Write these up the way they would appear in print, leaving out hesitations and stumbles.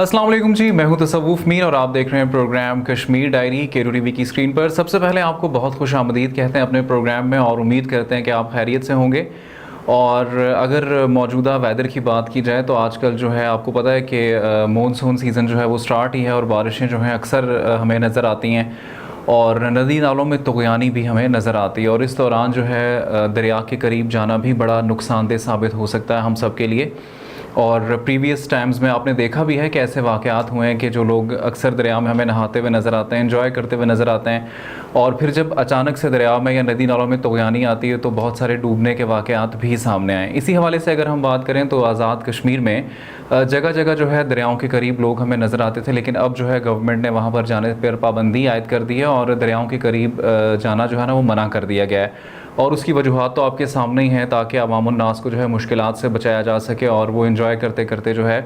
अस्सलाम वालेकुम जी, मैं हूं तसव्वुफ मीर और आप देख रहे हैं प्रोग्राम कश्मीर डायरी केरू टीवी की स्क्रीन पर। सबसे पहले आपको बहुत खुश आमदीद कहते हैं अपने प्रोग्राम में और उम्मीद करते हैं कि आप खैरियत से होंगे। और अगर मौजूदा वेदर की बात की जाए तो आजकल जो है आपको पता है कि मानसून सीज़न जो है वो स्टार्ट ही है और बारिशें जो हैं अक्सर हमें नज़र आती हैं और नदी नालों में तुग़यानी भी हमें नज़र आती है। और इस दौरान जो है दरिया के करीब जाना भी बड़ा नुकसानदेह साबित हो सकता है हम सब के लिए। और प्रीवियस टाइम्स में आपने देखा भी है कि ऐसे वाक़यात हुए हैं कि जो लोग अक्सर दरिया में हमें नहाते हुए नज़र आते हैं, एंजॉय करते हुए नज़र आते हैं, और फिर जब अचानक से दरिया में या नदी नालों में तुग़यानी आती है तो बहुत सारे डूबने के वाक़यात भी सामने आए। इसी हवाले से अगर हम बात करें तो आज़ाद कश्मीर में जगह जगह जो है दरियाओं के करीब लोग हमें नज़र आते थे, लेकिन अब जो है गवर्नमेंट ने वहाँ पर जाने पर पाबंदी आयद कर दी है और दरियाओं के करीब जाना जो है ना वो मना कर दिया गया है। और उसकी वजूहत तो आपके सामने ही हैं, ताकि अवामुन नास को जो है मुश्किलात से बचाया जा सके और वो इन्जॉय करते करते जो है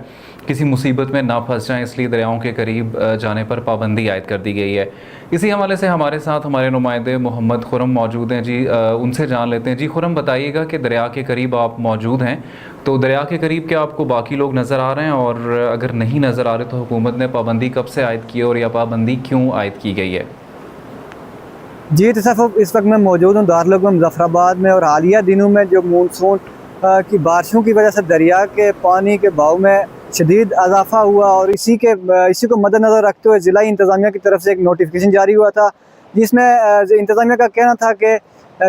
किसी मुसीबत में ना फंस जाएं, इसलिए दरियाओं के करीब जाने पर पाबंदी आयद कर दी गई है। इसी हवाले से हमारे साथ हमारे नुमाइंदे मोहम्मद खुरम मौजूद हैं जी, उनसे जान लेते हैं। जी खुरम, बताइएगा कि दरिया के करीब आप मौजूद हैं, तो दरिया के करीब क्या आपको बाकी लोग नज़र आ रहे हैं, और अगर नहीं नज़र आ रहे तो हुकूमत ने पाबंदी कब से आयद की है और यह पाबंदी क्यों आयद की गई है? जी तसफ़्फ़ुफ़, इस वक्त मैं मौजूद हूँ दारुल मुज़फ़्फ़राबाद में। और हालिया दिनों में जो मानसून की बारिशों की वजह से दरिया के पानी के बहाव में शदीद इजाफ़ा हुआ और इसी को मद्देनज़र रखते हुए ज़िला इंतज़ामिया की तरफ से एक नोटिफिकेशन जारी हुआ था, जिसमें इंतज़ामिया का कहना था कि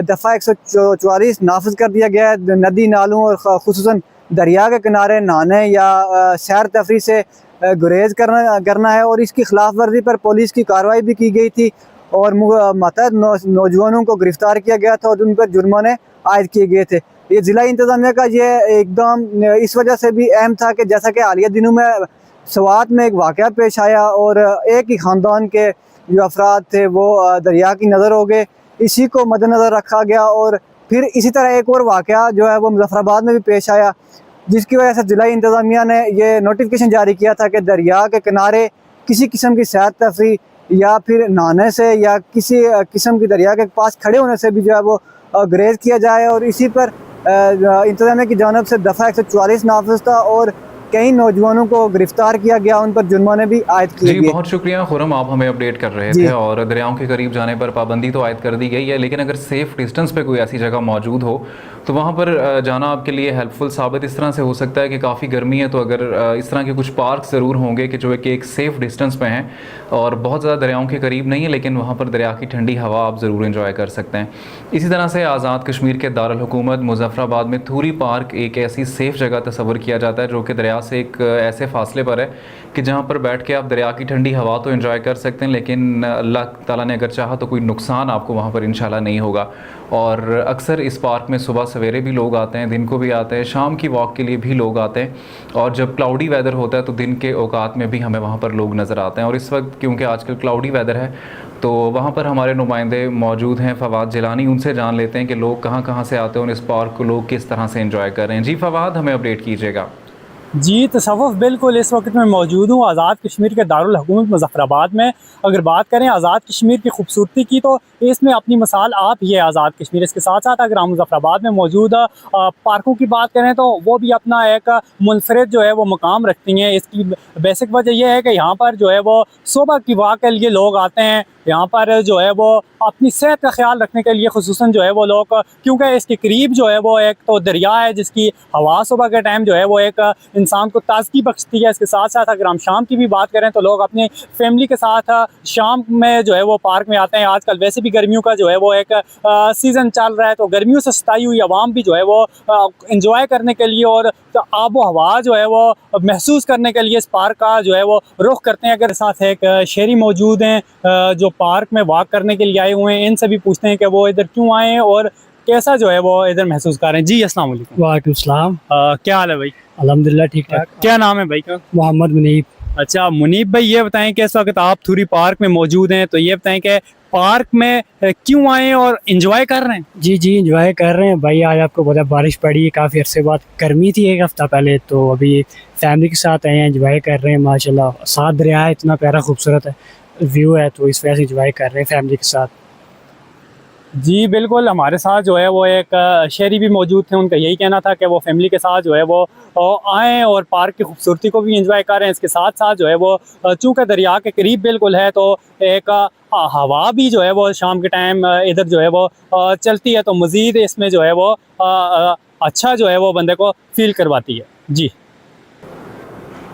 दफ़ा 144 नाफिज कर दिया गया है। नदी नालों और ख़ुसूसन दरिया के किनारे नहाने या सैर तफरी से गुरेज करना है, और इसकी खिलाफ वर्जी पर पुलिस की कार्रवाई भी की गई थी और मतहद नौजवानों को गिरफ्तार किया गया था और उन पर जुर्माने आयद किए गए थे। ये ज़िला इंतज़ामिया का ये एकदम इस वजह से भी अहम था कि जैसा कि हालिया दिनों में स्वात में एक वाक़या पेश आया और एक ही ख़ानदान के जो अफराद थे वो दरिया की नज़र हो गए। इसी को मद्देनज़र रखा गया और फिर इसी तरह एक और वाक़या जो है वो मुज़फ़्फ़राबाद में भी पेश आया, जिसकी वजह से ज़िला इंतज़ामिया ने ये नोटिफिकेशन जारी किया था कि दरिया के किनारे किसी किस्म की सैर तफरी या फिर नहाने से या किसी किस्म की दरिया के पास खड़े होने से भी जो है वो ग्रेज किया जाए। और इसी पर इंतज़ामिया की जानिब से दफ़ा 144 नाफिज था और कई नौजवानों को गिरफ्तार किया गया, उन पर जुर्माने भी आयद किए जी गए। बहुत शुक्रिया खुरम, आप हमें अपडेट कर रहे थे। और दरियाओं के करीब जाने पर पाबंदी तो आयद कर दी गई है, लेकिन अगर सेफ़ डिस्टेंस पे कोई ऐसी जगह मौजूद हो तो वहाँ पर जाना आपके लिए हेल्पफुल साबित इस तरह से हो सकता है कि काफ़ी गर्मी है, तो अगर इस तरह के कुछ पार्क ज़रूर होंगे कि जो कि एक सेफ़ डिस्टेंस पे हैं और बहुत ज़्यादा दरियाओं के करीब नहीं है, लेकिन वहाँ पर दरिया की ठंडी हवा आप ज़रूर इंजॉय कर सकते हैं। इसी तरह से आज़ाद कश्मीर के दारुल हुकूमत मुज़फ़्फ़राबाद में थूरी पार्क एक ऐसी सेफ़ जगह तस्वर किया जाता है जो कि दरिया से एक ऐसे फासले पर है कि जहाँ पर बैठ के आप दरिया की ठंडी हवा तो एंजॉय कर सकते हैं, लेकिन अल्लाह ताला ने अगर चाहा तो कोई नुकसान आपको वहाँ पर इंशाल्लाह नहीं होगा। और अक्सर इस पार्क में सुबह सवेरे भी लोग आते हैं, दिन को भी आते हैं, शाम की वॉक के लिए भी लोग आते हैं, और जब क्लाउडी वेदर होता है तो दिन के औकात में भी हमें वहाँ पर लोग नज़र आते हैं। और इस वक्त क्योंकि आजकल क्लाउडी वेदर है तो वहाँ पर हमारे नुमाइंदे मौजूद हैं फ़वाद जिलानी, उनसे जान लेते हैं कि लोग कहाँ कहाँ से आते हैं और इस पार्क को लोग किस तरह से एंजॉय कर रहे हैं। जी फ़वाद, हमें अपडेट कीजिएगा। जी तसव्वुफ़, बिल्कुल इस वक्त मैं मौजूद हूँ आज़ाद कश्मीर के दारुल हुकूमत मुज़फ़्फ़राबाद में। अगर बात करें आज़ाद कश्मीर की खूबसूरती की तो इसमें अपनी मिसाल आप ही है आज़ाद कश्मीर। इसके साथ साथ अगर हम मुज़फ़्फ़राबाद में मौजूद पार्कों की बात करें तो वो भी अपना एक मुनफरिद जो है वो मकाम रखती हैं। इसकी बेसिक वजह यह है कि यहाँ पर जो है वो सुबह की वॉक के लिए लोग आते हैं। यहाँ पर जो है वो अपनी सेहत का ख्याल रखने के लिए खुसूसन जो है वो लोग, क्योंकि इसके करीब जो है वो एक तो दरिया है जिसकी हवा सुबह के टाइम जो है वो एक इंसान को ताजगी बख्शती है। इसके साथ साथ अगर हम शाम की भी बात करें तो लोग अपने फैमिली के साथ शाम में जो है वो पार्क में आते हैं। आजकल वैसे भी गर्मियों का जो है वो एक सीज़न चल रहा है, तो गर्मियों से सताई हुई आवाम भी जो है वो इंजॉय करने के लिए और तो आबो हवा जो है वो महसूस करने के लिए इस पार्क का जो है वो रुख करते हैं। अगर साथ एक शहरी मौजूद हैं जो पार्क में वॉक करने के लिए आए हुए हैं, इनसे भी पूछते हैं कि वो इधर क्यों आए हैं और कैसा जो है वो इधर महसूस कर रहे हैं। जी अस्सलाम वालेकुम। वालेकुम सलाम। क्या हाल है भाई? अल्हम्दुलिल्लाह ठीक ठाक। क्या नाम है भाई का? मोहम्मद मुनीब। अच्छा मुनीब भाई, ये बताएं कि इस वक्त आप थूरी पार्क में मौजूद हैं, तो ये बताएं कि पार्क में क्यों आए और इंजॉय कर रहे हैं? जी इंजॉय कर रहे हैं भाई। आज आपको पता बारिश पड़ी है, काफ़ी अरसे बाद गर्मी थी एक हफ़्ता पहले, तो अभी फैमिली के साथ आए हैं, इंजॉय कर रहे हैं। माशाल्लाह साथ दरिया है, इतना प्यारा खूबसूरत है व्यू है, तो इस वजह से इंजॉय कर रहे हैं फैमिली के साथ। जी बिल्कुल, हमारे साथ जो है वो एक शहरी भी मौजूद थे। उनका यही कहना था कि वो फैमिली के साथ जो है वो आएँ और पार्क की खूबसूरती को भी एंजॉय करें। इसके साथ साथ जो है वो चूँकि दरिया के करीब बिल्कुल है, तो एक हवा भी जो है वो शाम के टाइम इधर जो है वो चलती है, तो मज़ीद इसमें जो है वो अच्छा जो है वो बंदे को फ़ील करवाती है। जी।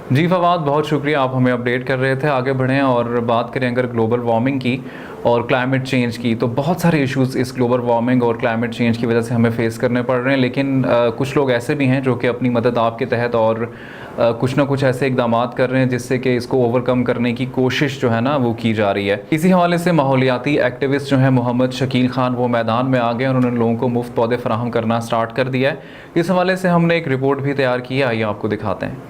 जी फवाद, बहुत शुक्रिया, आप हमें अपडेट कर रहे थे। आगे बढ़ें और बात करें अगर ग्लोबल वार्मिंग की और क्लाइमेट चेंज की, तो बहुत सारे इश्यूज़ इस ग्लोबल वार्मिंग और क्लाइमेट चेंज की वजह से हमें फेस करने पड़ रहे हैं, लेकिन कुछ लोग ऐसे भी हैं जो कि अपनी मदद आपके तहत और कुछ ना कुछ ऐसे इकदाम कर रहे हैं जिससे कि इसको ओवरकम करने की कोशिश जो है ना वो की जा रही है। इसी हवाले से माहौलियाती एक्टिविस्ट जो हैं मोहम्मद शकील खान, वो मैदान में आ गए और उन्होंने लोगों को मुफ्त पौधे फराहम करना स्टार्ट कर दिया है। इस हवाले से हमने एक रिपोर्ट भी तैयार की है, आइए आपको दिखाते हैं।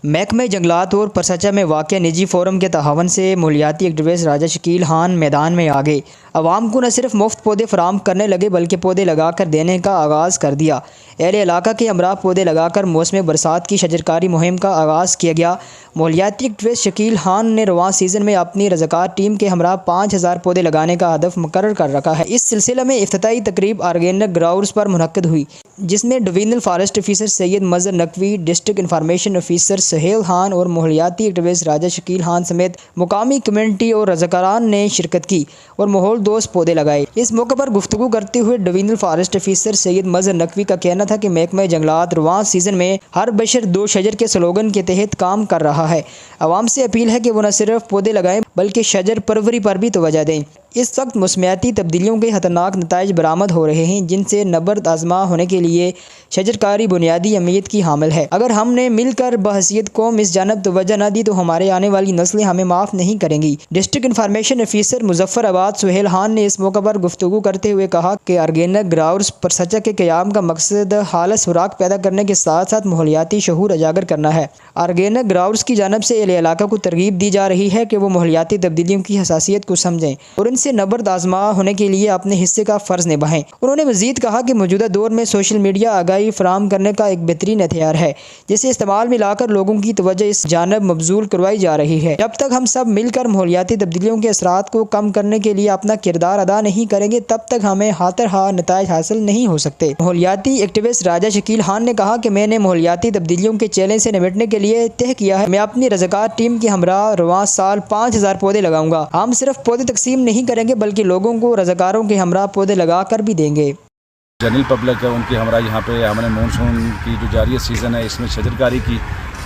महकमे जंगलात और परसचा में वाक़या निजी फोरम के तहावन से माहौलियाती एक्टिविस्ट राजा शकील खान मैदान में आ गए। आवाम को न सिर्फ मुफ्त पौधे फराहम करने लगे बल्कि पौधे लगाकर देने का आगाज़ कर दिया। अहले इलाका के हमरा पौधे लगाकर मौसम बरसात की शजरकारी मुहिम का आगाज़ किया गया। माहौलियाती एक्टिविस्ट शकील खान ने रवां सीज़न में अपनी रज़ाकार टीम के हमरा 5000 पौधे लगाने का हदफ मुकर्रर कर रखा है। इस सिलसिले में इफ्तिताई तकरीब ऑर्गेनिक ग्राउंड्स पर मुनक्किद हुई, जिसमें divisional forest officer Syed Mazhar Naqvi, district information officer Suhail Khan और माहौलियाती एक्टिविस्ट राजा शकील खान समेत मुकामी कम्युनिटी और रज़ाकारान ने शिरकत की और माहौल दोस्त पौधे लगाए। इस मौके पर गुफ्तगू करते हुए divisional forest officer Syed Mazhar Naqvi का कहना था कि महकमा जंगलात रवां सीज़न में हर बशर 2 शजर के स्लोगन के तहत काम कर रहा है। आवाम से अपील है कि वो न सिर्फ पौधे लगाएं बल्कि शजर परवरी पर भी तवज्जो दें। इस वक्त मौसमियाती तब्दीलियों के खतरनाक नताइज बरामद हो रहे हैं, जिनसे नबर्द आजमा होने के लिए शजरकारी बुनियादी अहमियत की हामिल है। अगर हमने मिलकर बहसीयत कौम इस जानब तवज्जो न दी तो हमारे आने वाली नस्लें हमें माफ़ नहीं करेंगी। District information officer Muzaffarabad Suhail Khan ने इस मौके पर गुफ्तगू करते हुए कहा कि ऑर्गेनिक ग्राउंड्स परसचा के क़याम का मकसद हालत खुराक पैदा करने के साथ साथ माहौलियाती शऊर उजागर करना है। ऑर्गेनिक ग्राउंड्स की जानब से अहले इलाका को तरगीब दी जा रही है कि वो माहौलियाती तब्दीलियों की हसासियत को समझें और इनसे नबर्द आजमा होने के लिए अपने हिस्से का फ़र्ज़ निभाएं। उन्होंने मज़ीद कहा कि मौजूदा दौर में सोशल मीडिया आगाही फराहम करने का एक बेहतरीन हथियार है, जिसे इस्तेमाल में लाकर लोगों की तवज्जो इस जानब मबजूल करवाई जा रही है। जब तक हम सब मिलकर माहौलियाती तब्दीलियों के असरात को कम करने के लिए अपना किरदार अदा नहीं करेंगे, तब तक हमें हाथर हाथ नताइज हासिल नहीं हो सकते। माहौलियाती एक्टिविस्ट राजा शकील खान ने कहा कि मैंने माहौलियाती तब्दीलियों के चैलेंज से निपटने के लिए तय किया है। मैं अपनी रज़ाकार टीम के हमरा रवां साल 5000 पौधे लगाऊंगा। हम सिर्फ पौधे तकसीम नहीं करेंगे बल्कि लोगों को रज़ाकारों के हमरा पौधे लगा कर भी देंगे। जनरल पब्लिक है उनकी हमरा यहाँ पे हमने मानसून की जो जारी सीज़न है इसमें शजरकारी की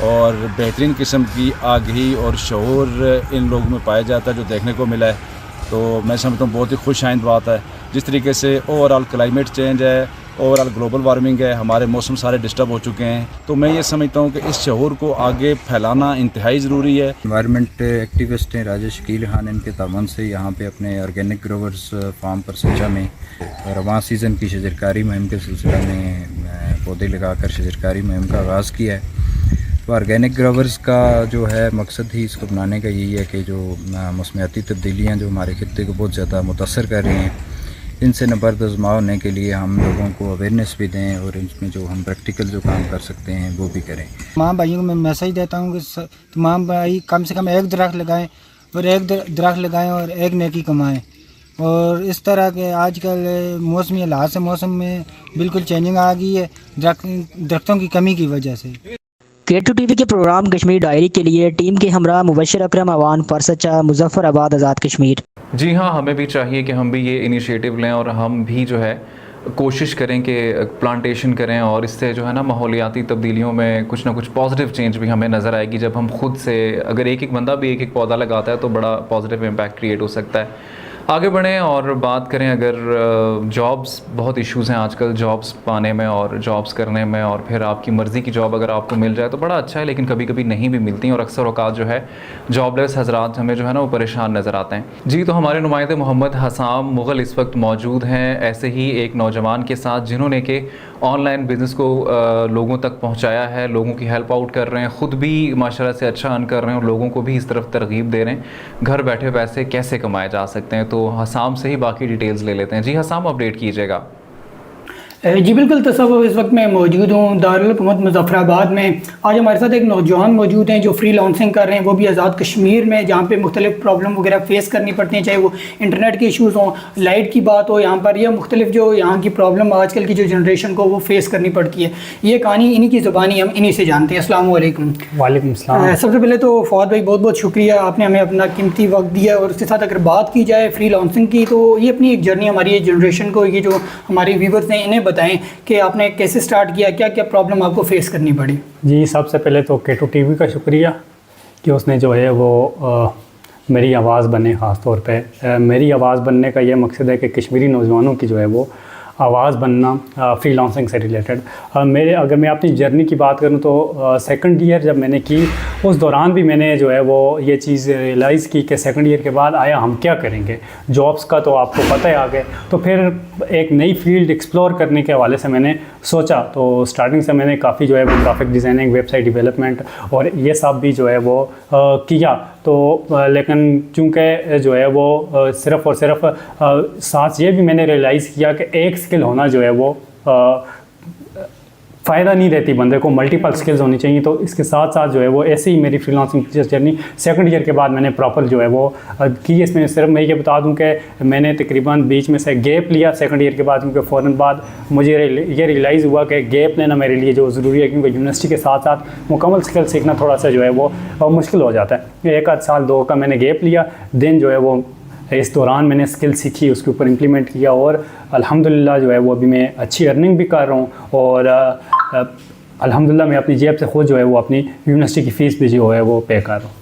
और बेहतरीन किस्म की आगही और शऊर इन लोगों में पाया जाता है, जो देखने को मिला है। तो मैं समझता हूँ बहुत ही खुश आइंद बात है। जिस तरीके से ओवरऑल क्लाइमेट चेंज है, ओवरऑल ग्लोबल वार्मिंग है, हमारे मौसम सारे डिस्टर्ब हो चुके हैं, तो मैं ये समझता हूँ कि इस शऊर को आगे फैलाना इंतहाई ज़रूरी है। इन्वायरमेंट एक्टिविस्ट हैं राजा शकील खान, इनके तावन से यहाँ पे अपने ऑर्गेनिक ग्रोवर्स फार्म परसचा में रवां सीज़न की शजरकारी मुहिम के सिलसिले में पौधे लगाकर शजरकारी मुहिम का आगाज़ किया है। तो ऑर्गेनिक ग्रोवर्स का जो है मकसद ही इसको बनाने का यही है कि जो मौसमियाती तब्दीलियाँ जो हमारे खित्ते को बहुत ज़्यादा मुतासर कर रही हैं, इनसे नबर्द आज़मा होने के लिए हम लोगों को अवेयरनेस भी दें और इसमें जो हम प्रैक्टिकल जो काम कर सकते हैं वो भी करें। तमाम भाइयों को मैं मैसेज देता हूँ कि तमाम भाई कम से कम एक दरख्त लगाएं और एक दरख्त लगाएं और एक नेकी कमाएं। और इस तरह के आजकल मौसमी हालात से मौसम में बिल्कुल चेंजिंग आ गई है दरख्तों की कमी की वजह से। K2 TV के प्रोग्राम कश्मीर डायरी के लिए टीम के हमरा मुबशर अकरम अवान परसचा मुजफ्फराबाद आज़ाद कश्मीर। जी हाँ, हमें भी चाहिए कि हम भी ये इनिशिएटिव लें और हम भी जो है कोशिश करें कि प्लांटेशन करें और इससे जो है ना माहौलियाती तब्दीलियों में कुछ ना कुछ पॉजिटिव चेंज भी हमें नज़र आएगी। जब हम खुद से अगर एक एक बंदा भी एक एक पौधा लगाता है तो बड़ा पॉजिटिव इम्पैक्ट क्रिएट हो सकता है। आगे बढ़ें और बात करें अगर जॉब्स, बहुत इश्यूज़ हैं आजकल जॉब्स पाने में और जॉब्स करने में, और फिर आपकी मर्ज़ी की जॉब अगर आपको मिल जाए तो बड़ा अच्छा है, लेकिन कभी कभी नहीं भी मिलती और अक्सर औकात जो है जॉबलेस हजरात हमें जो है ना वो परेशान नज़र आते हैं। जी, तो हमारे नुमाइंदे मोहम्मद हसाम मुग़ल इस वक्त मौजूद हैं ऐसे ही एक नौजवान के साथ जिन्होंने कि ऑनलाइन बिज़नेस को लोगों तक पहुँचाया है, लोगों की हेल्प आउट कर रहे हैं, ख़ुद भी माशाल्लाह से अच्छा अर्न कर रहे हैं और लोगों को भी इस तरफ तरगीब दे रहे हैं घर बैठे पैसे कैसे कमाए जा सकते हैं। तो हसाम से ही बाकी डिटेल्स ले लेते हैं। जी हसाम, अपडेट कीजिएगा। जी बिल्कुल, तसव्वुफ़ इस वक्त मैं मौजूद हूँ दारुल हुकूमत मुज़फ़्फ़राबाद में। आज हमारे साथ एक नौजवान मौजूद हैं जो फ्री लांसिंग कर रहे हैं, वो भी आज़ाद कश्मीर में, जहाँ पे मुख्तलिफ़ प्रॉब्लम वगैरह फ़ेस करनी पड़ती हैं, चाहे वो इंटरनेट के इशूज़ हों, लाइट की बात हो यहाँ पर, या मुख्तलिफ़ जो यहाँ की प्रॉब्लम आजकल की जो जनरेशन को वो फ़ेस करनी पड़ती है। ये कहानी इन्हीं की ज़ुबानी हम इन्हीं से जानते हैं। अस्सलाम वालेकुम। वालेकुम सलाम। सबसे पहले तो फवाद भाई बहुत बहुत शुक्रिया, आपने हमें अपना कीमती वक्त दिया। और उसके साथ अगर बात की जाए फ्री लांसिंग की, तो ये अपनी एक जर्नी हमारी ये जनरेशन को, ये जो हमारे व्यूवर्स हैं, इन्हें बताएं कि आपने कैसे स्टार्ट किया, क्या क्या प्रॉब्लम आपको फेस करनी पड़ी। जी, सबसे पहले तो केटू टीवी का शुक्रिया कि उसने जो है वो मेरी आवाज़ बने। ख़ास तौर पे मेरी आवाज़ बनने का ये मकसद है कि कश्मीरी नौजवानों की जो है वो आवाज़ बनना फ्री लांसिंग से रिलेटेड। अगर मैं अपनी जर्नी की बात करूं तो सेकंड ईयर जब मैंने की, उस दौरान भी मैंने जो है वो ये चीज़ रियलाइज़ की कि सेकंड ईयर के बाद आया हम क्या करेंगे, जॉब्स का तो आपको पता है आगे। तो फिर एक नई फील्ड एक्सप्लोर करने के हवाले से मैंने सोचा। तो स्टार्टिंग से मैंने काफ़ी जो है वो ग्राफिक डिज़ाइनिंग, वेबसाइट डेवलपमेंट और ये सब भी जो है वो किया। तो लेकिन चूँकि जो है वो सिर्फ़ और सिर्फ साथ ये भी मैंने रियलाइज़ किया कि एक स्किल होना जो है वो फ़ायदा नहीं देती, बंदे को मल्टीपल स्किल्स होनी चाहिए। तो इसके साथ साथ जो है वो ऐसे ही मेरी फ्रीलांसिंग जर्नी सेकंड ईयर के बाद मैंने प्रॉपर जो है वो की। इसमें सिर्फ मैं ये बता दूं कि मैंने तकरीबन बीच में से गैप लिया सेकंड ईयर के बाद, क्योंकि फ़ौरन बाद मुझे ये रियलाइज़ हुआ कि गैप लेना मेरे लिए जो ज़रूरी है, क्योंकि यूनिवर्सिटी के साथ साथ मुकम्मल स्किल सीखना थोड़ा सा जो है वो मुश्किल हो जाता है। एक आध साल दो का मैंने गैप लिया, देन जो है वो इस दौरान मैंने स्किल सीखी, उसके ऊपर इम्प्लीमेंट किया और अल्हम्दुलिल्लाह जो है वो अभी मैं अच्छी अर्निंग भी कर रहा हूँ। और अल्हम्दुलिल्लाह मैं अपनी जेब से खुद जो है वो अपनी यूनिवर्सिटी की फ़ीस भी जो है वो पे कर रहा हूँ।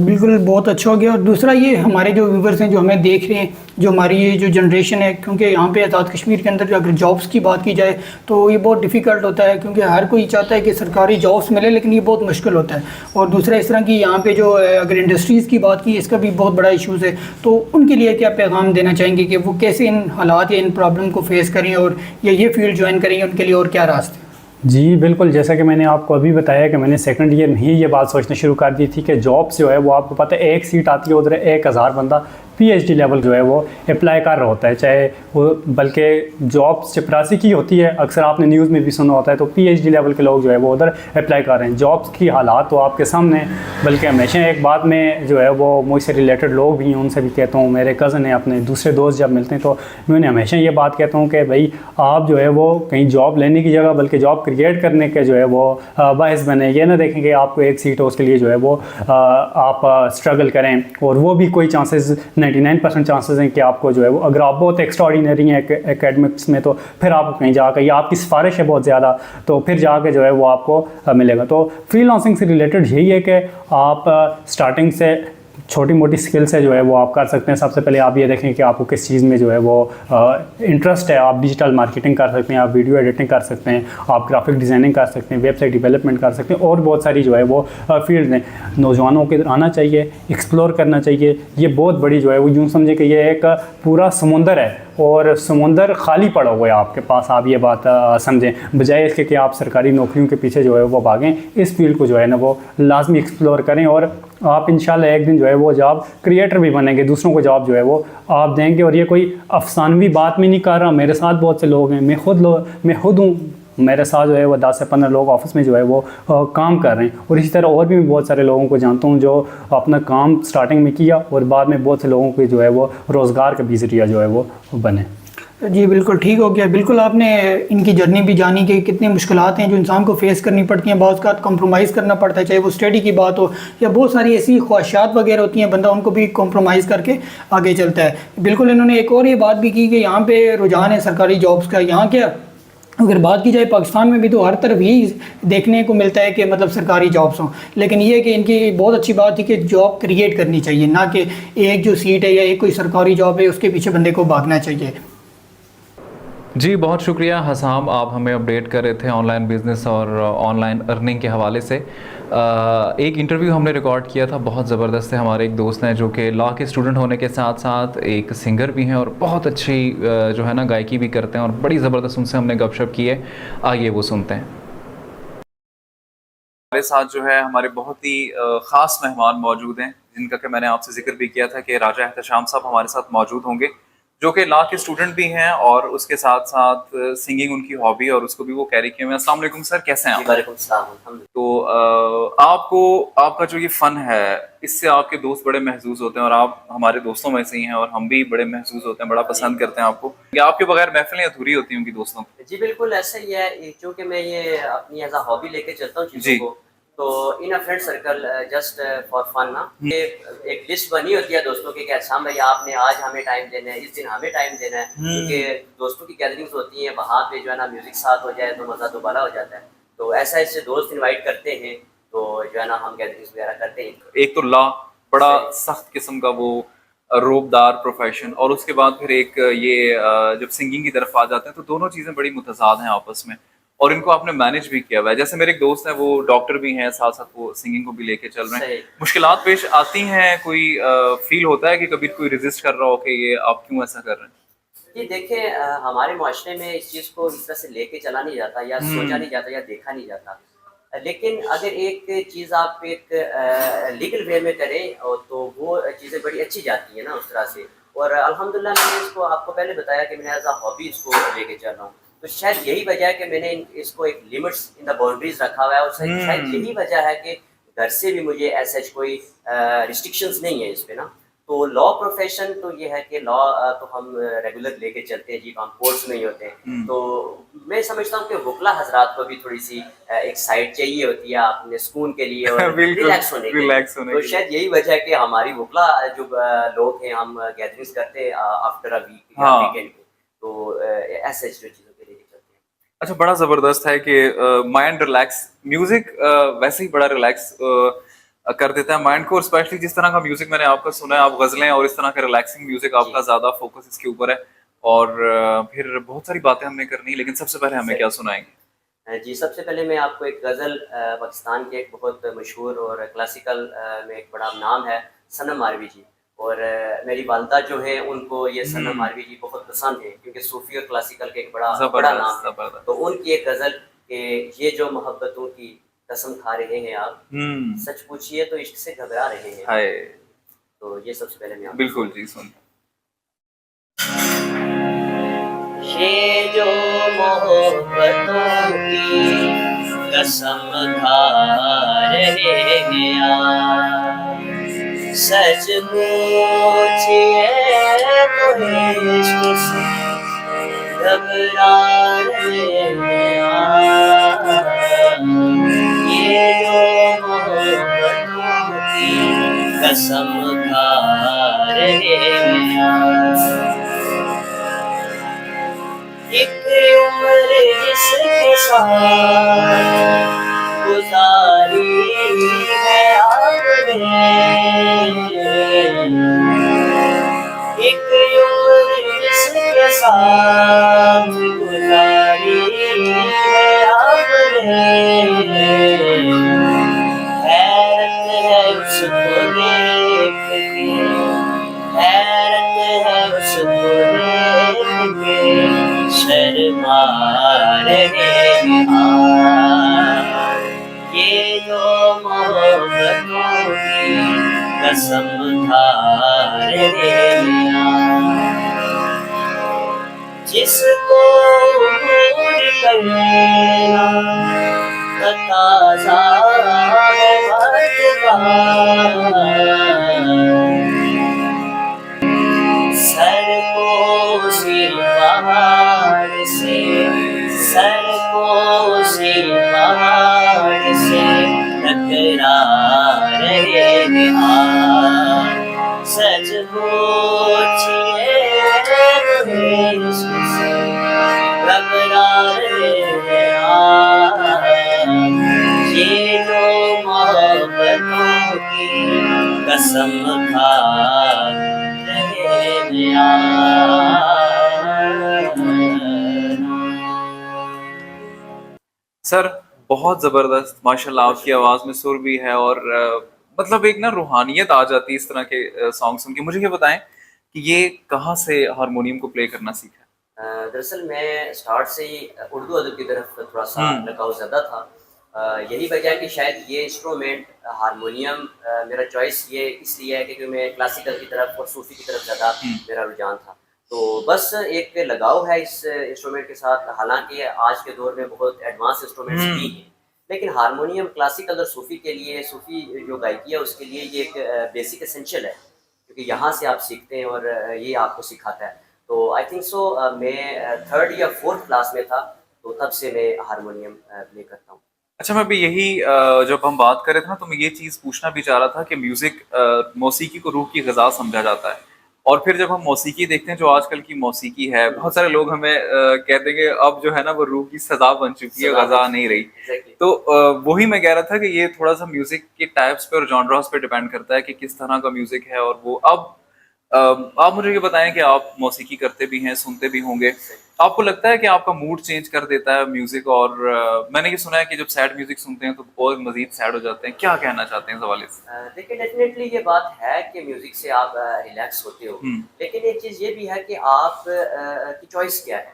बिल्कुल, बहुत अच्छा हो गया। और दूसरा ये हमारे जो व्यूवर्स हैं जो हमें देख रहे हैं, जो हमारी ये जो जनरेशन है, क्योंकि यहाँ पे आज़ाद कश्मीर के अंदर अगर जॉब्स की बात की जाए तो ये बहुत डिफ़िकल्ट होता है, क्योंकि हर कोई चाहता है कि सरकारी जॉब्स मिले, लेकिन ये बहुत मुश्किल होता है। और दूसरा इस तरह की यहाँ पे जो अगर इंडस्ट्रीज़ की बात की, इसका भी बहुत बड़ा इशूज़ है। तो उनके लिए क्या पैगाम देना चाहेंगे कि वो कैसे इन हालात या इन प्रॉब्लम को फेस करें और ये फील्ड ज्वाइन करेंगे, उनके लिए और क्या रास्ते? जी बिल्कुल, जैसा कि मैंने आपको अभी बताया कि मैंने सेकंड ईयर में ही ये बात सोचना शुरू कर दी थी कि जॉब जो है वो आपको पता है एक सीट आती है, उधर 1000 बंदा पीएचडी लेवल जो है वो अप्लाई कर रहा होता है, चाहे वो बल्कि जॉब चपरासी की होती है, अक्सर आपने न्यूज़ में भी सुना होता है। तो पीएचडी लेवल के लोग जो है वो उधर अप्लाई कर रहे हैं। जॉब्स की हालात तो आपके सामने, बल्कि हमेशा एक बात में जो है वो मुझसे रिलेटेड लोग भी हैं, उनसे भी कहता हूँ, मेरे कज़न हैं, अपने दूसरे दोस्त जब मिलते हैं तो मैं उन्हें हमेशा ये बात कहता हूँ कि भाई आप जो है वो कहीं जॉब लेने की जगह बल्कि जॉब क्रिएट करने के जो है वो बायस बने। ये ना देखें कि आपको एक सीट हो उसके लिए जो है वो आप स्ट्रगल करें, और वो भी कोई चांसेस 99% चांसेस हैं कि आपको जो है वो, अगर आप बहुत एक्स्ट्राऑर्डिनरी हैं एकेडमिक्स में, तो फिर आपको कहीं जाकर, या आपकी सिफारिश है बहुत ज़्यादा, तो फिर जाके जो है वो आपको मिलेगा। तो फ्रीलांसिंग से रिलेटेड यही है कि आप स्टार्टिंग से छोटी मोटी स्किल्स है जो है वो आप कर सकते हैं। सबसे पहले आप ये देखें कि आपको किस चीज़ में जो है वो इंटरेस्ट है। आप डिजिटल मार्केटिंग कर सकते हैं, आप वीडियो एडिटिंग कर सकते हैं, आप ग्राफिक डिज़ाइनिंग कर सकते हैं, वेबसाइट डेवलपमेंट कर सकते हैं, और बहुत सारी जो है वो फील्ड हैं। नौजवानों के आना चाहिए, एक्सप्लोर करना चाहिए। ये बहुत बड़ी जो है वो, यूँ समझे कि ये एक पूरा समुंदर है और समुंदर खाली पड़ा हुआ है आपके पास। आप ये बात समझें, बजाय इसके कि आप सरकारी नौकरियों के पीछे जो है वो भागें, इस फील्ड को जो है ना वो लाजमी एक्सप्लोर करें, और आप इंशाल्लाह एक दिन जो है वो जॉब क्रिएटर भी बनेंगे, दूसरों को जॉब जो है वो आप देंगे। और ये कोई अफसानवी बात में नहीं कर रहा, मेरे साथ बहुत से लोग हैं, मैं खुद हूँ, मेरे साथ जो है वो 10 से 15 लोग ऑफिस में जो है वो काम कर रहे हैं। और इसी तरह और भी मैं बहुत सारे लोगों को जानता हूँ जो अपना काम स्टार्टिंग में किया और बाद में बहुत से लोगों के जो है वो रोज़गार का भी ज़रिया जो है वो बने। जी बिल्कुल ठीक हो गया। बिल्कुल आपने इनकी जर्नी भी जानी कि कितनी मुश्किलात हैं जो इंसान को फेस करनी पड़ती हैं, बाज़ का कंप्रोमाइज़ करना पड़ता है, चाहे वो स्टडी की बात हो या बहुत सारी ऐसी ख्वाहिशात वगैरह होती हैं, बंदा उनको भी कंप्रोमाइज़ करके आगे चलता है। बिल्कुल इन्होंने एक और ये बात भी की कि यहाँ पे रुझान है सरकारी जॉब्स का। यहाँ क्या अगर बात की जाए पाकिस्तान में भी तो हर तरफ यही देखने को मिलता है कि मतलब सरकारी जॉब्स हों, लेकिन ये कि इनकी बहुत अच्छी बात थी कि जॉब क्रिएट करनी चाहिए, ना कि एक जो सीट है या एक कोई सरकारी जॉब है उसके पीछे बंदे को भागना चाहिए। जी बहुत शुक्रिया हसाम, आप हमें अपडेट कर रहे थे ऑनलाइन बिज़नेस और ऑनलाइन अर्निंग के हवाले से। एक इंटरव्यू हमने रिकॉर्ड किया था, बहुत ज़बरदस्त है। हमारे एक दोस्त हैं जो कि लॉ के स्टूडेंट होने के साथ साथ एक सिंगर भी हैं और बहुत अच्छी जो है ना गायकी भी करते हैं, और बड़ी ज़बरदस्त उनसे हमने गपशप की है। आइए वो सुनते हैं। हमारे साथ जो है हमारे बहुत ही ख़ास मेहमान मौजूद हैं, जिनका कि मैंने आपसे जिक्र भी किया था कि राजा एहतशाम साहब हमारे साथ मौजूद होंगे, जो कि लॉ के स्टूडेंट भी हैं और उसके साथ साथ सिंगिंग उनकी हॉबी और उसको भी वो कैरी किए हुए हैं। अस्सलाम वालेकुम सर, कैसे हैं आप? वालेकुम सलाम। तो आपको आपका जो ये फ़न है इससे आपके दोस्त बड़े महसूस होते हैं और आप हमारे दोस्तों में से ही हैं और हम भी बड़े महसूस होते हैं, बड़ा पसंद करते हैं आपको। या आपके बगैर महफिलें अधूरी होती होंगी दोस्तों की? जी बिल्कुल ऐसा ही है, क्योंकि मैं ये अपनी एज अ हॉबी लेके चलता हूँ चीज़ों को, तो in a friend circle just for fun ना, ये एक लिस्ट बनी होती है दोस्तों की कि अच्छा भाई आपने आज हमें टाइम देना है, इस दिन हमें टाइम देना है, क्योंकि दोस्तों की गैदरिंग्स होती हैं, वहाँ पे जो है ना म्यूजिक साथ हो जाए तो मज़ा दोबारा हो जाता है। तो ऐसा ऐसे दोस्त इनवाइट करते हैं तो जो है ना हम गैदरिंग्स वगैरह करते हैं। एक तो लॉ बड़ा सख्त किस्म का वो रोबदार प्रोफेशन, और उसके बाद फिर एक ये जब सिंगिंग की तरफ आ जाते हैं तो दोनों चीज़ें बड़ी मुतज़ाद हैं आपस में, और इनको आपने मैनेज भी किया हुआ है। जैसे मेरे एक दोस्त हैं, वो डॉक्टर भी हैं, साथ साथ वो सिंगिंग को भी लेके चल रहे हैं। मुश्किलात पेश आती हैं, कोई फील होता है कि कभी कोई रेजिस्ट कर रहा हो कि ये आप क्यों ऐसा कर रहे हैं? जी देखिए, हमारे माशरे में इस चीज़ को इस तरह से लेके चला नहीं जाता या सोचा नहीं जाता या देखा नहीं जाता, लेकिन अगर एक चीज़ आप एक लीगल वे में करें तो वो चीज़ें बड़ी अच्छी जाती हैं ना उस तरह से। और अल्हम्दुलिल्लाह मैंने इसको आपको पहले बताया कि मैंने एज अ हॉबी इसको लेके चल रहा हूँ, तो शायद यही वजह है कि मैंने इसको एक लिमिट्स इन द बाउंड्रीज रखा हुआ है, और शायद यही वजह है कि घर से भी मुझे ऐसा कोई रिस्ट्रिक्शंस नहीं है इस पे ना। तो लॉ प्रोफेशन तो ये है कि लॉ तो हम रेगुलर लेके चलते हैं जी, हम कोर्ट्स में ही होते हैं, तो मैं समझता हूँ कि वकला हजरात को भी थोड़ी सी एक साइड चाहिए होती है अपने सुकून के लिए और रिलैक्स होने के लिए। तो शायद यही वजह है कि हमारी वकला जो लोग हैं, हम गैदरिंग्स करते हैं आफ्टर अ वीक वीकेंड के, तो ऐसे जो चीज़ों के लिए चलते हैं। अच्छा, बड़ा ज़बरदस्त है कि माइंड रिलैक्स, म्यूज़िक वैसे ही बड़ा रिलैक्स कर देता है माइंड को, और स्पेशली जिस तरह का म्यूजिक मैंने आपका सुना है, आप गज़लें और इस तरह का रिलैक्सिंग म्यूजिक, आपका ज़्यादा फोकस इसके ऊपर है। और फिर बहुत सारी बातें हमने करनी, लेकिन सबसे पहले हमें क्या सुनाएंगे? जी सबसे पहले मैं आपको एक गज़ल, पाकिस्तान के एक बहुत मशहूर और क्लासिकल में एक बड़ा नाम है सनम मारवी जी, और मेरी वालदा जो है उनको ये सनम मारवी जी बहुत पसंद है, क्योंकि सूफी और क्लासिकल के एक बड़ा नाम है। तो उनकी एक गज़ल के ये जो मोहब्बतों की कसम खा रहे हैं आप, सच पूछिए तो इश्क से घबरा रहे हैं। तो ये सबसे पहले मैं बिल्कुल जी सुन। ये जो मोहब्बतों की कसम खा रहे हैं आप, सच पूछिए तो इश्क से घबरा रहे हैं आप। ये जो मोहब्बतों की कसम खा रहे हैं, एक उम्र जिसके साथ गुजारी है आपने, एक उम्र जिसके साथ गुजारी है आपने, हैरत है उसको देख के, हैरत है उसको देख के, शर्मा रहे आप। ये जो मोहब्बतों की कसम खा रहे आप, जिसको भूल करना तकाज़ा है वक्त का, सर को सी पहाड़ से, सर को सी पहाड़ से टकरा रहे हैं, सच पूछिए से घबरा रहे हैं। ये जो मोहब्बतों की कसम खा रहे हैं। सर बहुत ज़बरदस्त, माशाल्लाह आपकी आवाज़ में सुर भी है, और मतलब एक ना रूहानियत आ जाती है इस तरह के सॉन्ग सुन के। मुझे ये बताएं कि ये कहाँ से हारमोनियम को प्ले करना सीखा? दरअसल मैं स्टार्ट से ही उर्दू अदब की तरफ थोड़ा सा लगाव ज़्यादा था। यही वजह है कि शायद ये इंस्ट्रूमेंट हारमोनियम मेरा चॉइस ये इसलिए है क्योंकि मैं क्लासिकल की तरफ और सूफी की तरफ ज़्यादा मेरा रुझान था। तो बस एक लगाव है इस इंस्ट्रूमेंट के साथ। हालांकि आज के दौर में बहुत एडवांस इंस्ट्रूमेंट्स भी हैं, लेकिन हारमोनियम क्लासिकल और सूफ़ी के लिए, सूफ़ी जो गायकी है उसके लिए ये एक बेसिक एसेंशियल है, क्योंकि यहाँ से आप सीखते हैं और ये आपको सिखाता है। तो आई थिंक सो मैं 3rd या 4th क्लास में था, तो तब से मैं हारमोनियम प्ले करता हूँ। अच्छा, मैं भी यही जब हम बात कर रहे थे ना, तो मैं ये चीज़ पूछना भी चाह रहा था कि म्यूज़िक, मौसीकी को रूह की ग़िज़ा समझा जाता है, और फिर जब हम मौसीकी देखते हैं, जो आजकल की मौसीकी है, बहुत सारे लोग हमें कहते हैं कि अब जो है ना वो रूह की सज़ा बन चुकी है, ग़िज़ा नहीं रही। Exactly. तो वही मैं कह रहा था कि ये थोड़ा सा म्यूज़िक के टाइप्स पे और जॉनरास पे डिपेंड करता है कि किस तरह का म्यूज़िक है। और वो अब आप मुझे ये बताएं कि आप मौसीकी करते भी हैं, सुनते भी होंगे, आपको लगता है कि आपका मूड चेंज कर देता है म्यूजिक? और मैंने ये सुना है कि जब सैड म्यूजिक सुनते हैं तो और मजीद सैड हो जाते हैं, क्या कहना चाहते हैं इस हवाले से? देखिए, डेफिनेटली ये बात है कि म्यूजिक से आप रिलैक्स होते हो, लेकिन एक चीज़ ये भी है कि आप की चॉइस क्या है,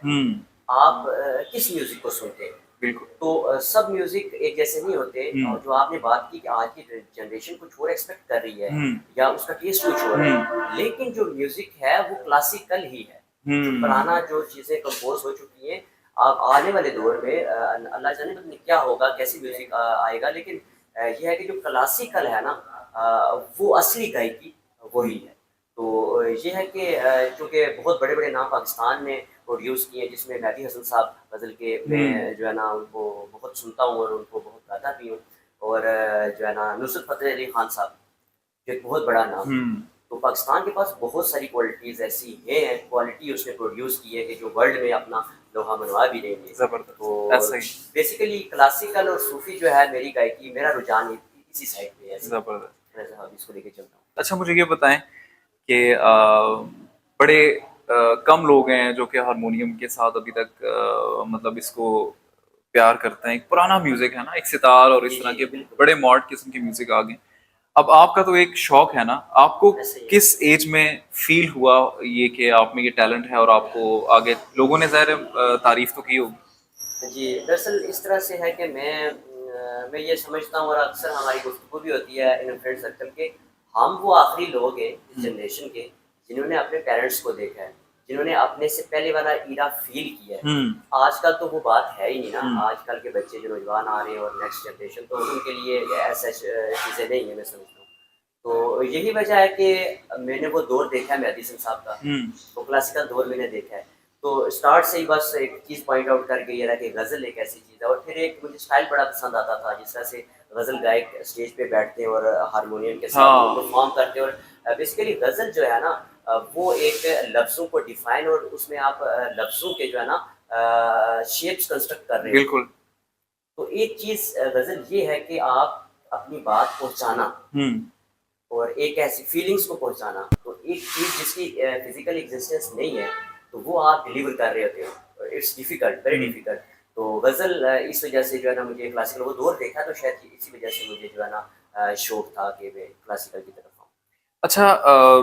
आप किस म्यूजिक को सुनते हैं। बिल्कुल। तो सब म्यूजिक एक जैसे नहीं होते, और जो आपने बात की कि आज की जनरेशन कुछ और एक्सपेक्ट कर रही है या उसका टेस्ट कुछ और है, लेकिन जो म्यूजिक है वो क्लासिकल ही है। पुराना जो चीज़ें कंपोज हो चुकी हैं, अब आने वाले दौर में अल्लाह जाने पता नहीं क्या होगा, कैसी म्यूजिक आएगा, लेकिन ये है कि जो क्लासिकल है ना, वो असली गायकी वही है। तो ये है कि चूँकि बहुत बड़े बड़े नाम पाकिस्तान ने प्रोड्यूस किए हैं, जिसमें मेहदी हसन साहब गज़ल के, मैं जो है ना उनको बहुत सुनता हूँ और उनको बहुत गाता भी हूँ, और जो है ना नुसरत फ़तेह अली खान साहब, जो एक बहुत बड़ा नाम है। तो पाकिस्तान के पास बहुत सारी क्वालिटीज़ ऐसी हैं, क्वालिटी उसने प्रोड्यूस की है कि जो वर्ल्ड में अपना लोहा मनवा भी देंगे। ज़बरदस्त। तो बेसिकली क्लासिकल और सूफी जो है, मेरी गायकी, मेरा रुझान इसी साइड पे है। ज़बरदस्त। मैं इसको लेके चलता हूँ। अच्छा, मुझे ये बताएं कि बड़े कम लोग हैं जो कि हारमोनियम के साथ अभी तक मतलब इसको प्यार करते हैं। एक पुराना म्यूजिक है ना, एक सितार और इस तरह के बड़े मॉड किस्म के म्यूजिक आ गए। अब आपका तो एक शौक है ना, आपको किस एज में फील हुआ ये कि आप में ये टैलेंट है और आपको आगे लोगों ने ज़ाहिर तारीफ तो की होगी? जी, दरअसल इस तरह से है कि मैं ये समझता हूँ, और अक्सर हमारी गुफ्तगू भी होती है इन फ्रेंड सर्कल के, हम वो आखिरी लोग हैं इस जनरेशन के जिन्होंने अपने पेरेंट्स को देखा है, जिन्होंने अपने से पहले वाला ईरा फील किया है। आजकल तो वो बात है ही नहीं ना। आजकल के बच्चे जो नौजवान आ रहे हैं और नेक्स्ट जनरेशन, तो उनके लिए ऐसा चीज़ें नहीं है, मैं समझता हूँ। तो यही वजह है कि मैंने वो दौर देखा है मेहदी हसन साहब का, तो क्लासिकल दौर मैंने देखा है। तो स्टार्ट से ही बस एक चीज़ पॉइंट आउट करके ये रहा कि गज़ल एक ऐसी चीज़ है, और फिर एक मुझे स्टाइल बड़ा पसंद आता था, जिस तरह से गज़ल गायक स्टेज पे बैठते हैं और हारमोनियम के साथ परफॉर्म करते हैं। और बेसिकली गज़ल जो है ना, वो एक लफ्ज़ों को डिफाइन, और उसमें आप लफ्ज़ों के जो है ना शेप्स कंस्ट्रक्ट कर रहे हैं। बिल्कुल। तो एक चीज़ गज़ल ये है कि आप अपनी बात पहुँचाना और एक ऐसी फीलिंग्स को पहुँचाना। तो एक चीज़ जिसकी फिजिकल एग्जिस्टेंस नहीं है, तो वो आप डिलीवर कर रहे होते हो। It's difficult, very difficult. तो गज़ल इस वजह से जो है ना, मुझे क्लासिकल वो दौर देखा, तो शायद इसी वजह से मुझे जो है ना शौक था कि मैं क्लासिकल की तरफ आऊँ। अच्छा,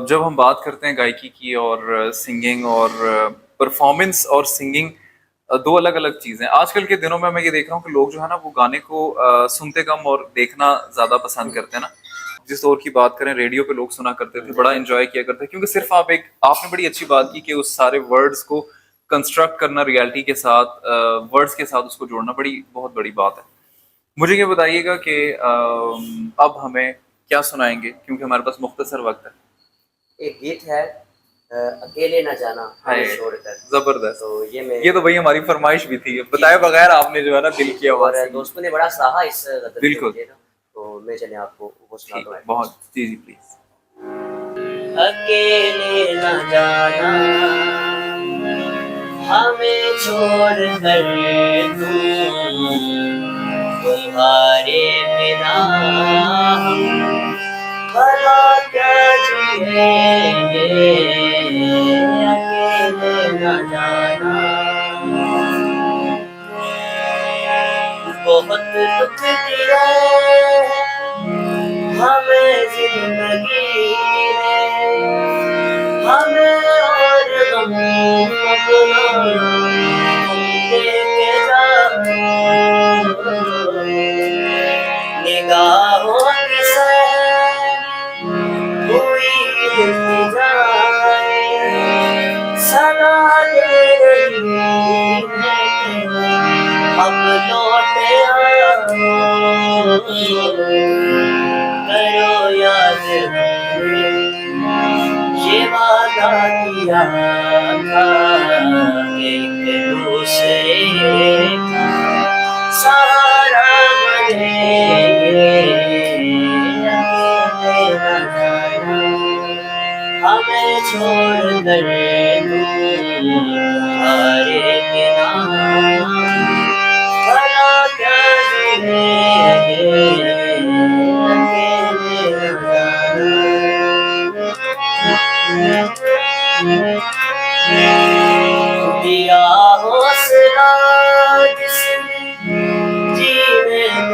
जब हम बात करते हैं गायकी की और सिंगिंग और परफॉर्मेंस और सिंगिंग, दो अलग अलग चीज़ें। आजकल के दिनों में मैं ये देख रहा हूँ कि लोग जो है ना वो गाने को सुनते कम और देखना ज़्यादा पसंद करते हैं ना। जिस दौर की बात करें, रेडियो पे लोग सुना करते थे, बड़ा एंजॉय किया करते थे, क्योंकि सिर्फ आपने बड़ी अच्छी बात की कि उस सारे वर्ड्स को कंस्ट्रक्ट करना रियलिटी के साथ, वर्ड्स के साथ उसको जोड़ना बहुत बड़ी बात है। मुझे ये बताइएगा कि अब हमें क्या सुनाएंगे, क्योंकि हमारे पास मुख्तसर वक्त है। एक गीत है अकेले न जाना छोड़कर। जबरदस्त। तो ये तो भाई हमारी फरमाइश भी थी, बताए बगैर आपने जो है ना दिल की आवाज़। और दोस्तों ने बड़ा सराहा इस गज़ल को। बिल्कुल। तो मैं चले आपको वो सुनाता हूँ। बहुत जी प्लीज। अकेले न जाना हमें छोड़ कर तुम्हारे बिना भला क्या जिएंगे। अकेले न जाना बहुत दुख दिया हमें जिंदगी ने, हमें और गम अपना देके जाओ। निगाहों की सैर हुई जाए,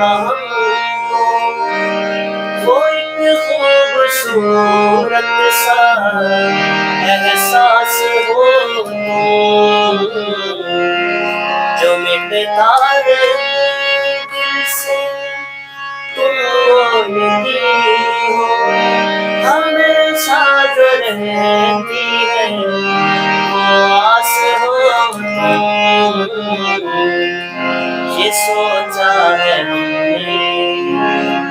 ना हमको वो एक खूबसूरत सा एहसास हो जो मिटता है दिल से तुम मिली हो हमेशा जो रहती है वो आस हो ये सोचा है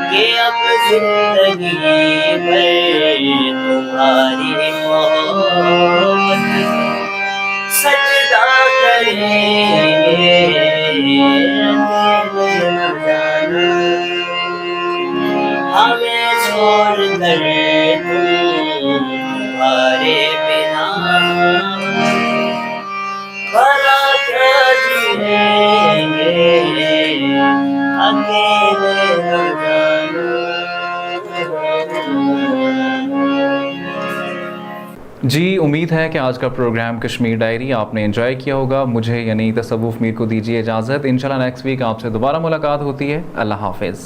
कि अब जिंदगी भर तुम्हारी मोहब्बत सजदा करेंगे न जाना हमें छोड़ कर तुम्हारे बिना भला क्या जिएंगे अकेले न जाना। जी, उम्मीद है कि आज का प्रोग्राम कश्मीर डायरी आपने एंजॉय किया होगा। मुझे यानी तसव्वुफ मीर को दीजिए इजाज़त। इंशाल्लाह नेक्स्ट वीक आपसे दोबारा मुलाकात होती है। अल्लाह हाफिज़।